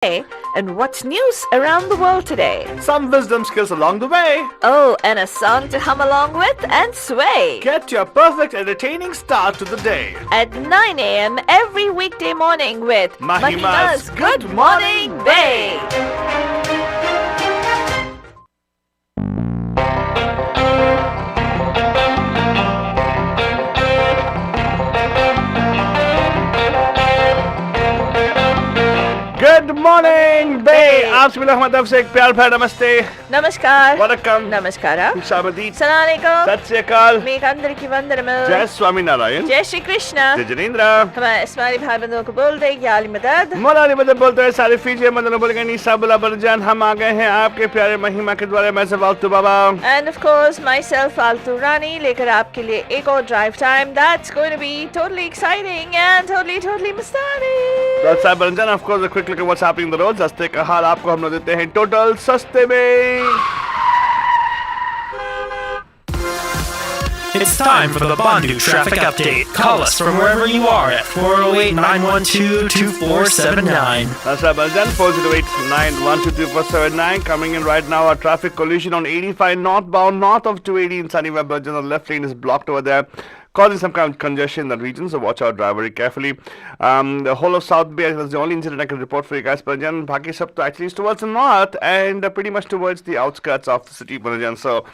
And what's news around the world today? Some wisdom skills along the way. Oh, and a song to hum along with and sway. Get your perfect entertaining start to the day. At 9 a.m. every weekday morning with Mahima's Good Morning Bay. Good morning, Bay. आप सभी लोग हमारी तरफ से एक प्यार भरा नमस्ते. Namaskar. Welcome. Namaskara. Shabadit. Assalamualaikum. Sat Sri Akal. మీకు అందరికీ వందనములు. जय स्वामी नारायण. जय श्री कृष्ण. जय जिनेंद्र. हमारे इस्माइली भाई बंधुओं को बोल दे याली मदद. मौलानी मदद बोलते हैं सारे फीजे मदन बोल गए निशा बुला बरजान हम आ गए हैं आपके प्यारे महिमा के द्वारा मैं सब फालतू बाबा. And of course myself फालतू रानी लेकर आपके लिए एक और drive time that's going to be totally exciting and totally mastani. That's right, Baranjan. Of course, a quick look at what's happening on the roads. रस्ते का हाल आपको हम लोग देते हैं टोटल सस्ते में. It's time for the Bandu traffic update. Call us from wherever you are at 408-912-2479. That's right, Baranjan. 408-912-2479. Coming in right now, a traffic collision on 85 northbound, north of 280 in Sunnyvale, Baranjan. The left lane is blocked over there, causing some kind of congestion in that region, so watch out, drive very carefully. The whole of South Bay was the only incident I can report for you guys, Parajan. Baki sab to actually is towards the north and pretty much towards the outskirts of the city, Parajan. So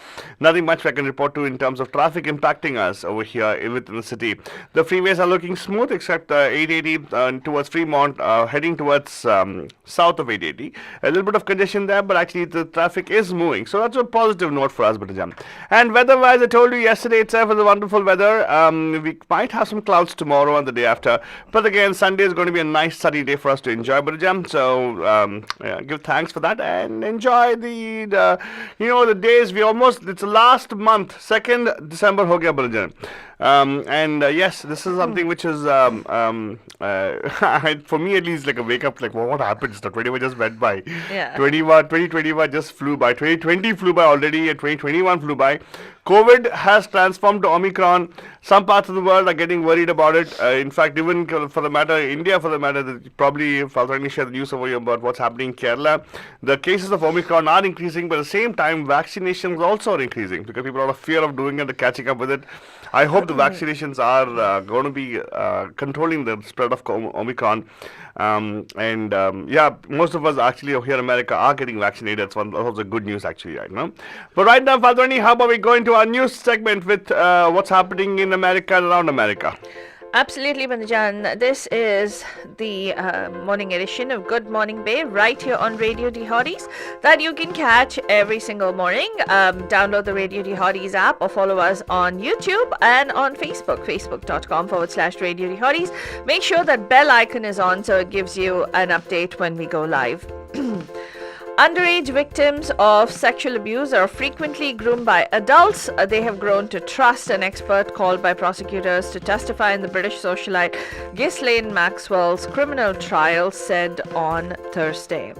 nothing much I can report to in terms of traffic impacting us over here within the city. The freeways are looking smooth except 880 towards Fremont, heading towards south of 880. A little bit of congestion there, but actually the traffic is moving. So that's a positive note for us, Parajan. And weather-wise, I told you yesterday itself was a wonderful weather. We might have some clouds tomorrow and the day after, but again Sunday is going to be a nice sunny day for us to enjoy, Burjam. So give thanks for that and enjoy the the days. It's the last month, 2nd December ho gaya, Burjam. And yes, this is something which is for me at least like a wake up, like what happened? The 21 just went by. Yeah. 2021 just flew by. 2020 flew by already, and 2021 flew by. COVID has transformed to Omicron. Some parts of the world are getting worried about it. In fact, even for the matter, India for the matter, probably Faltani shared the news over here about what's happening in Kerala. The cases of Omicron are increasing, but at the same time, vaccinations also are increasing because people are out of fear of doing it, catching up with it. I hope the vaccinations are going to be controlling the spread of Omicron. Most of us actually here in America are getting vaccinated. That's also good news actually right now. But right now, Faltani, how about we go into our news segment with what's happening in America and around America? Absolutely, Bandajan. This is the morning edition of Good Morning Bay right here on Radio D Hotties that you can catch every single morning. Download the Radio D Hotties app or follow us on YouTube and on Facebook, facebook.com/Radio D Hotties. Make sure that bell icon is on so it gives you an update when we go live. Underage victims of sexual abuse are frequently groomed by adults. They have grown to trust an expert called by prosecutors to testify in the British socialite Ghislaine Maxwell's criminal trial, said on Thursday.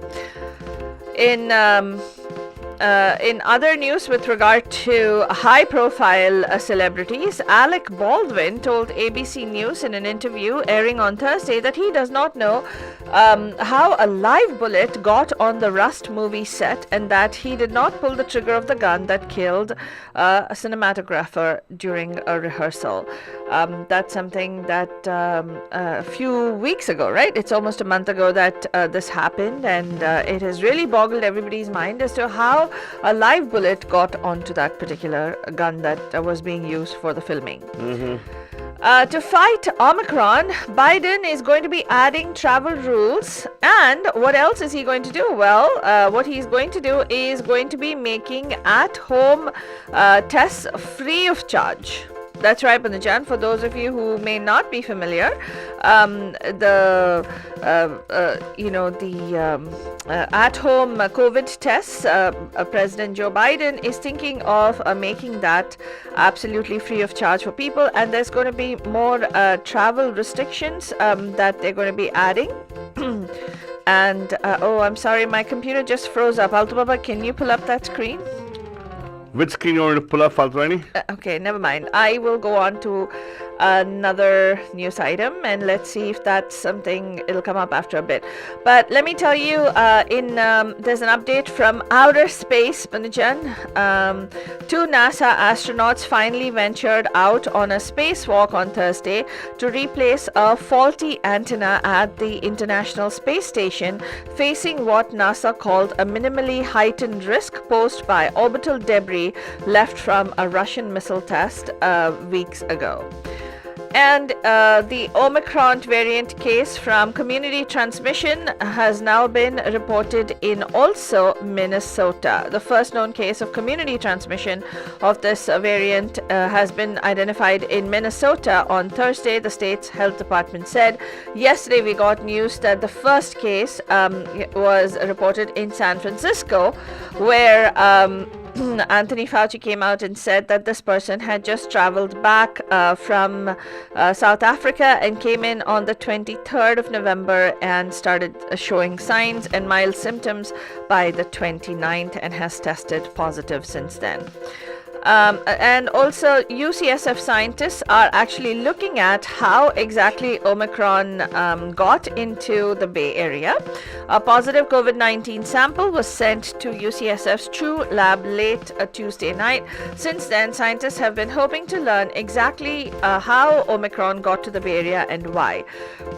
In other news with regard to high-profile celebrities, Alec Baldwin told ABC News in an interview airing on Thursday that he does not know how a live bullet got on the Rust movie set and that he did not pull the trigger of the gun that killed a cinematographer during a rehearsal. That's something that a few weeks ago, right? It's almost a month ago that this happened, and it has really boggled everybody's mind as to how a live bullet got onto that particular gun that was being used for the filming. Mm-hmm. To fight Omicron, Biden is going to be adding travel rules. And what else is he going to do? Well, what he's going to do is going to be making at-home tests free of charge. That's right, Bandajan. For those of you who may not be familiar, at-home COVID tests, President Joe Biden is thinking of making that absolutely free of charge for people, and there's going to be more travel restrictions that they're going to be adding. And I'm sorry, my computer just froze up. Altu Baba, can you pull up that screen? Which screen you want to pull up, Faltwani? Okay, never mind. I will go on to another news item, and let's see if that's something, it'll come up after a bit. But let me tell you, there's an update from outer space, Banujan. Two NASA astronauts finally ventured out on a spacewalk on Thursday to replace a faulty antenna at the International Space Station, facing what NASA called a minimally heightened risk posed by orbital debris left from a Russian missile test weeks ago. And the Omicron variant case from community transmission has now been reported in also Minnesota. The first known case of community transmission of this variant has been identified in Minnesota on Thursday, the state's health department said. Yesterday, we got news that the first case was reported in San Francisco, where Anthony Fauci came out and said that this person had just traveled back from South Africa and came in on the 23rd of November and started showing signs and mild symptoms by the 29th and has tested positive since then. And also, UCSF scientists are actually looking at how exactly Omicron got into the Bay Area. A positive COVID-19 sample was sent to UCSF's True Lab late Tuesday night. Since then, scientists have been hoping to learn exactly how Omicron got to the Bay Area and why.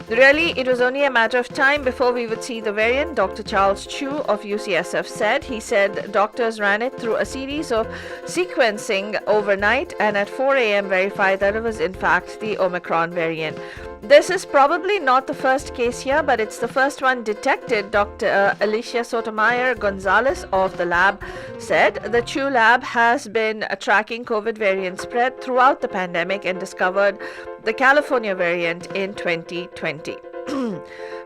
Really, it was only a matter of time before we would see the variant, Dr. Charles Chu of UCSF said. He said doctors ran it through a series of sequencing overnight and at 4 a.m. verified that it was in fact the Omicron variant. This is probably not the first case here, but it's the first one detected, Dr. Alicia Sotomayor Gonzalez of the lab said. The Chu lab has been tracking COVID variant spread throughout the pandemic and discovered the California variant in 2020.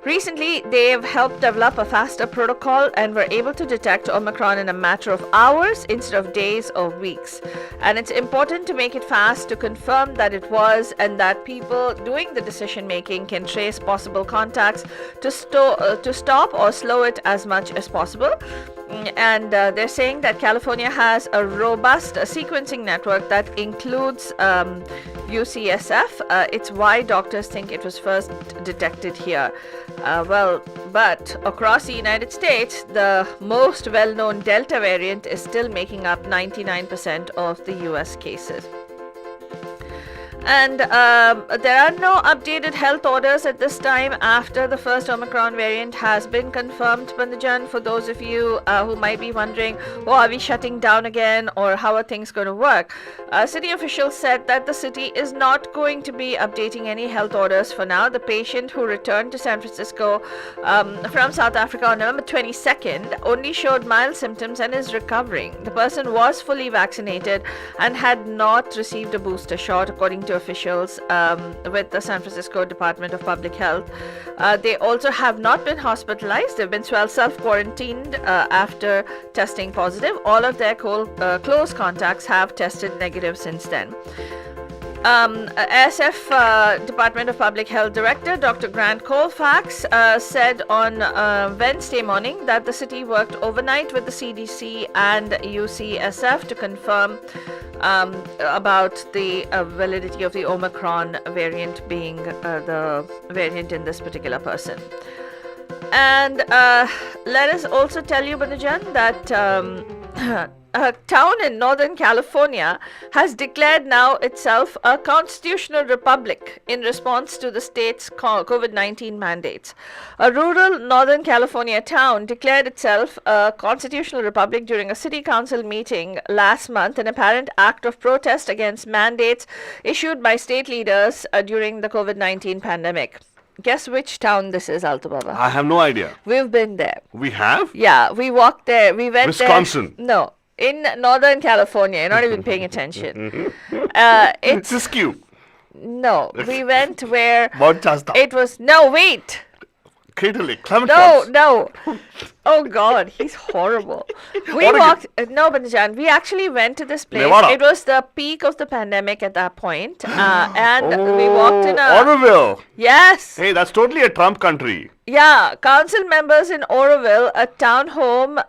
Recently, they've helped develop a faster protocol and were able to detect Omicron in a matter of hours instead of days or weeks. And it's important to make it fast to confirm that it was, and that people doing the decision making can trace possible contacts to stop or slow it as much as possible. And they're saying that California has a robust sequencing network that includes UCSF. It's why doctors think it was first detected here. But across the United States, the most well-known Delta variant is still making up 99% of the US cases. And there are no updated health orders at this time after the first Omicron variant has been confirmed, Bandajan. For those of you who might be wondering, oh, are we shutting down again, or how are things going to work? City officials said that the city is not going to be updating any health orders for now. The patient who returned to San Francisco from South Africa on November 22nd only showed mild symptoms and is recovering. The person was fully vaccinated and had not received a booster shot, according to officials with the San Francisco Department of Public Health. They also have not been hospitalized. They've been self-quarantined after testing positive. All of their close contacts have tested negative since then. SF Department of Public Health Director Dr. Grant Colfax said on Wednesday morning that the city worked overnight with the CDC and UCSF to confirm about the validity of the Omicron variant being the variant in this particular person. And let us also tell you, Banujan, that a town in Northern California has declared now itself a constitutional republic in response to the state's COVID-19 mandates. A rural Northern California town declared itself a constitutional republic during a city council meeting last month, an apparent act of protest against mandates issued by state leaders during the COVID-19 pandemic. Guess which town this is, Altubaba? I have no idea. We've been there. We have? Yeah, we walked there. We went Wisconsin. there. No. In Northern California. You're not even paying attention. It's Siskiyou. No, we went where Mount Shasta. it was. No, wait. Crater Lake. Clement No, Falls. no. Oh God, he's horrible. We walked. No, Banjan. We actually went to this place. Nevada. It was the peak of the pandemic at that point, and we walked in a. Oroville. Yes. Hey, that's totally a Trump country. Yeah, council members in Oroville, a town home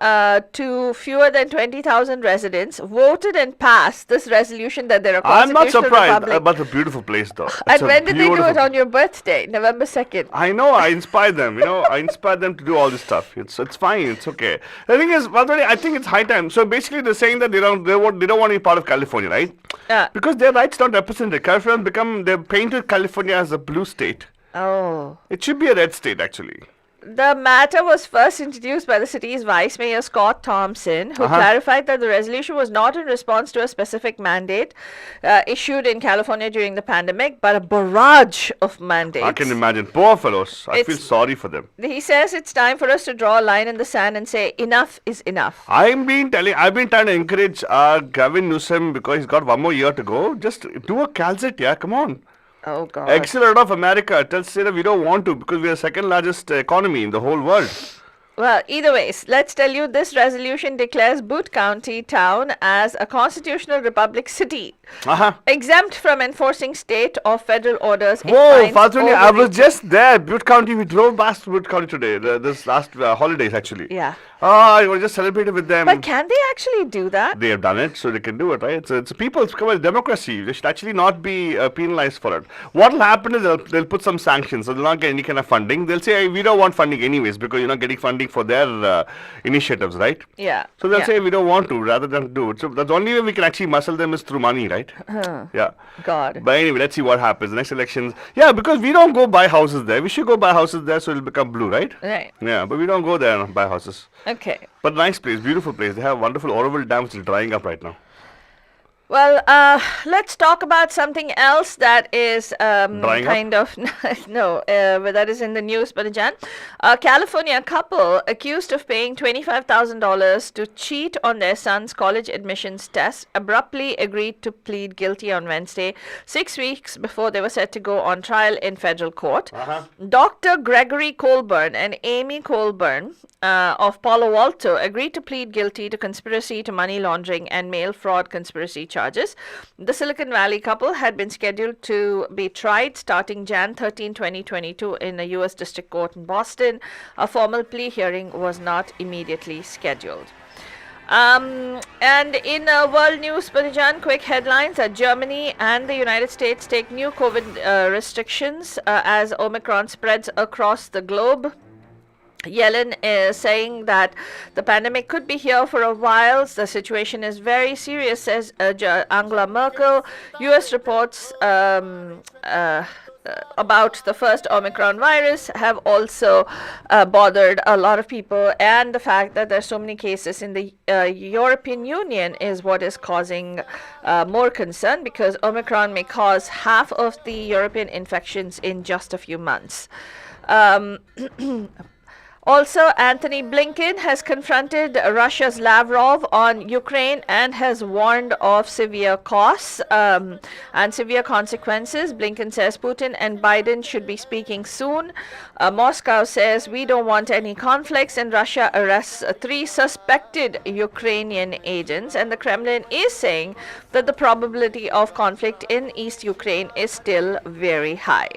to fewer than 20,000 residents, voted and passed this resolution that they're a I'm not constitutional surprised republic. about the beautiful place, though. And It's a when did they do it beautiful- on your birthday, November 2nd? I know, I inspired them. I inspired them to do all this stuff. It's fine. It's okay. The thing is, Madhuri, I think it's high time. So basically, they're saying that they don't want to be part of California, right? Yeah. Because their rights not represented. California they've painted California as a blue state. Oh. It should be a red state, actually. The matter was first introduced by the city's Vice Mayor Scott Thompson, who clarified that the resolution was not in response to a specific mandate issued in California during the pandemic, but a barrage of mandates. I can imagine. Poor fellows. I feel It's- sorry for them. He says it's time for us to draw a line in the sand and say enough is enough. I've been trying to encourage Gavin Newsom because he's got one more year to go. Just do a Calcit, yeah. Come on. Oh God. Exit out of America. Tell say that we don't want to because we are the second largest economy in the whole world. Well, either ways, let's tell you this resolution declares Butte County town as a constitutional republic city, exempt from enforcing state or federal orders. It Whoa, finds Fatuni, I was overreaching- just there. Butte County, we drove past Butte County today, this last holidays actually. Yeah. I was just celebrated with them. But can they actually do that? They have done it, so they can do it, right? It's a people's democracy. They should actually not be penalized for it. What will happen is they'll put some sanctions, so they'll not get any kind of funding. They'll say, hey, we don't want funding anyways because you're not getting funding for their initiatives, right? Yeah. So they'll yeah. say we don't want to rather than do it. So that's the only way we can actually muscle them is through money, right? Yeah. God. But anyway, let's see what happens. The next elections. Yeah, because we don't go buy houses there. We should go buy houses there so it'll become blue, right? Right. Yeah, but we don't go there and buy houses. Okay. But nice place, beautiful place. They have wonderful Oroville Dam which is drying up right now. Well, let's talk about something else that is Drying kind of that is in the news, Banajan. A California couple accused of paying $25,000 to cheat on their son's college admissions test abruptly agreed to plead guilty on Wednesday, 6 weeks before they were set to go on trial in federal court. Dr. Gregory Colburn and Amy Colburn of Palo Alto agreed to plead guilty to conspiracy to money laundering and mail fraud conspiracy charges. The Silicon Valley couple had been scheduled to be tried starting Jan 13, 2022 in a U.S. District Court in Boston. A formal plea hearing was not immediately scheduled. And in world news, Parijan, quick headlines. Germany and the United States take new COVID restrictions as Omicron spreads across the globe. Yellen is saying that the pandemic could be here for a while. The situation is very serious, says Angela Merkel. U.S. reports about the first Omicron virus have also bothered a lot of people, and the fact that there's so many cases in the European Union is what is causing more concern, because Omicron may cause half of the European infections in just a few months. Also, Anthony Blinken has confronted Russia's Lavrov on Ukraine and has warned of severe costs and severe consequences. Blinken says Putin and Biden should be speaking soon. Moscow says we don't want any conflicts, and Russia arrests 3 suspected Ukrainian agents. And the Kremlin is saying that the probability of conflict in East Ukraine is still very high.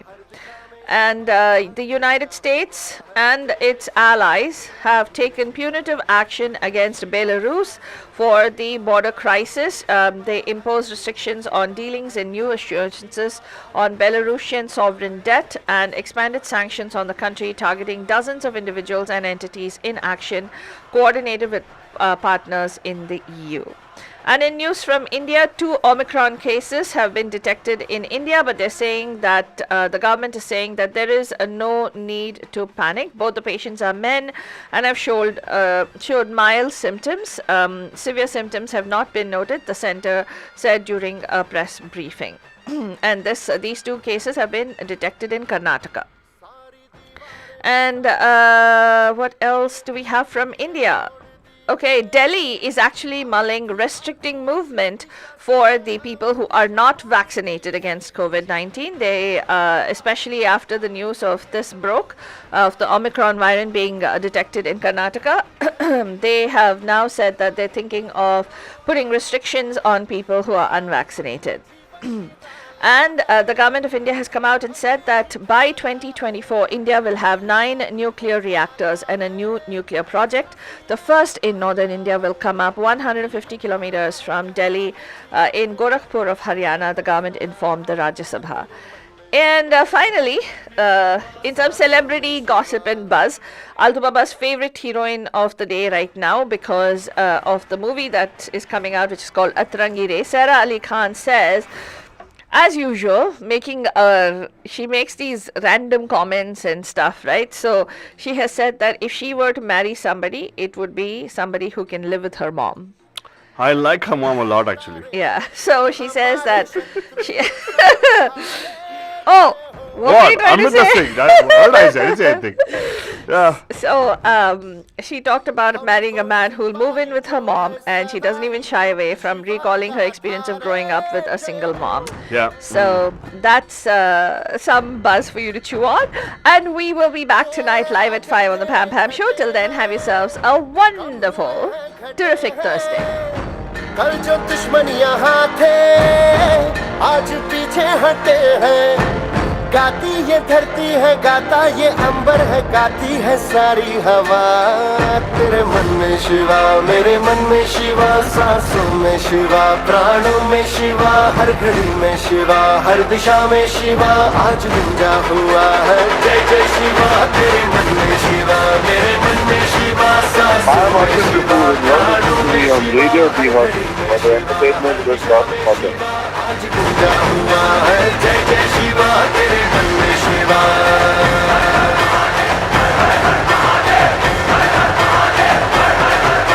And the United States and its allies have taken punitive action against Belarus for the border crisis. They imposed restrictions on dealings and new assurances on Belarusian sovereign debt and expanded sanctions on the country, targeting dozens of individuals and entities in action coordinated with partners in the EU. And in news from India, 2 Omicron cases have been detected in India, but they're saying that the government is saying that there is no need to panic. Both the patients are men and have showed mild symptoms. Severe symptoms have not been noted, the center said during a press briefing. And these 2 cases have been detected in Karnataka. And what else do we have from India? Okay, Delhi is actually mulling restricting movement for the people who are not vaccinated against COVID-19. They, especially after the news of this broke, of the Omicron variant being detected in Karnataka, they have now said that they're thinking of putting restrictions on people who are unvaccinated. And the government of India has come out and said that by 2024, India will have 9 nuclear reactors and a new nuclear project. The first in northern India will come up 150 kilometers from Delhi in Gorakhpur of Haryana, the government informed the Rajya Sabha. And finally, in some celebrity gossip and buzz, Altu Baba's favorite heroine of the day right now, because of the movie that is coming out, which is called Atrangi Re, Sara Ali Khan says, as usual, she makes these random comments and stuff, right? So she has said that if she were to marry somebody, it would be somebody who can live with her mom. I like her mom a lot, actually. Yeah. So she says that she. Oh, what are you trying to say? What did I say? I didn't say anything. Yeah. So she talked about marrying a man who'll move in with her mom, and she doesn't even shy away from recalling her experience of growing up with a single mom. Yeah. So that's some buzz for you to chew on. And we will be back tonight live at 5 on the Pam Pam Show. Till then, have yourselves a wonderful, terrific Thursday. कल जो दुश्मनियां थे आज पीछे हटे हैं गाती ये धरती है गाता ये अंबर है गाती है सारी हवा तेरे मन में शिवा मेरे मन में शिवा सांसों में शिवा प्राणों में शिवा हर घड़ी में शिवा हर दिशा में शिवा आज गुंजा हुआ है जय जय शिवा तेरे मन में शिवा मेरे मन में शिवा सांसों में शिवा प्राणों में Radio Dehoti, where the entertainment was not for them. आज गुंजा हुआ है जय जय